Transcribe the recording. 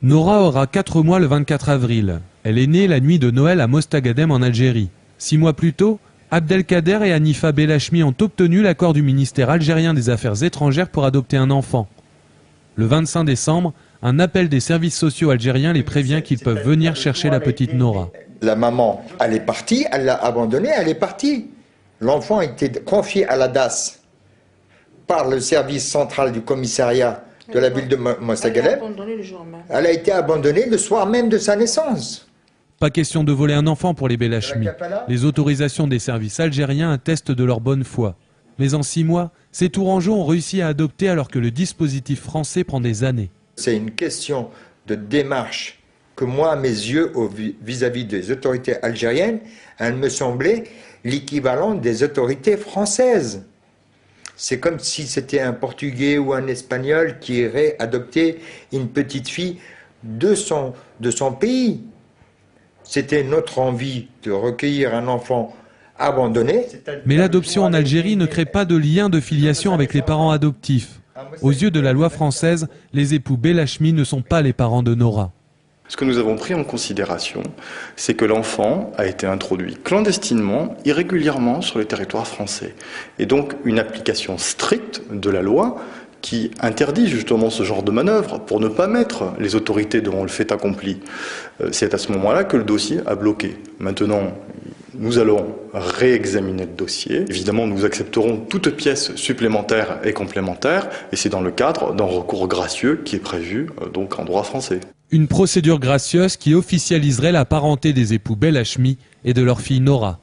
Nora aura 4 mois le 24 avril. Elle est née la nuit de Noël à Mostaganem en Algérie. 6 mois plus tôt, Abdelkader et Hanifa Belachmi ont obtenu l'accord du ministère algérien des Affaires étrangères pour adopter un enfant. Le 25 décembre, un appel des services sociaux algériens les prévient qu'ils peuvent venir chercher la petite Nora. La maman, elle est partie, elle l'a abandonnée, elle est partie. L'enfant a été confié à la DAS par le service central du commissariat de la ville de Mostaganem. Elle a été abandonnée le soir même de sa naissance. Pas question de voler un enfant pour les Belachmi. Les autorisations des services algériens attestent de leur bonne foi. Mais en 6 mois, ces Tourangeaux ont réussi à adopter alors que le dispositif français prend des années. C'est une question de démarche que moi, à mes yeux, vis-à-vis des autorités algériennes, elle me semblait l'équivalent des autorités françaises. C'est comme si c'était un Portugais ou un Espagnol qui irait adopter une petite fille de son pays. C'était notre envie de recueillir un enfant abandonné. Mais l'adoption en Algérie ne crée pas de lien de filiation avec les parents adoptifs. Aux yeux de la loi française, les époux Belachmi ne sont pas les parents de Nora. Ce que nous avons pris en considération, c'est que l'enfant a été introduit clandestinement, irrégulièrement sur le territoire français. Et donc une application stricte de la loi qui interdit justement ce genre de manœuvre pour ne pas mettre les autorités devant le fait accompli. C'est à ce moment-là que le dossier a bloqué. Maintenant, nous allons réexaminer le dossier. Évidemment, nous accepterons toute pièce supplémentaire et complémentaire, et c'est dans le cadre d'un recours gracieux qui est prévu donc en droit français. Une procédure gracieuse qui officialiserait la parenté des époux Belachmi et de leur fille Nora.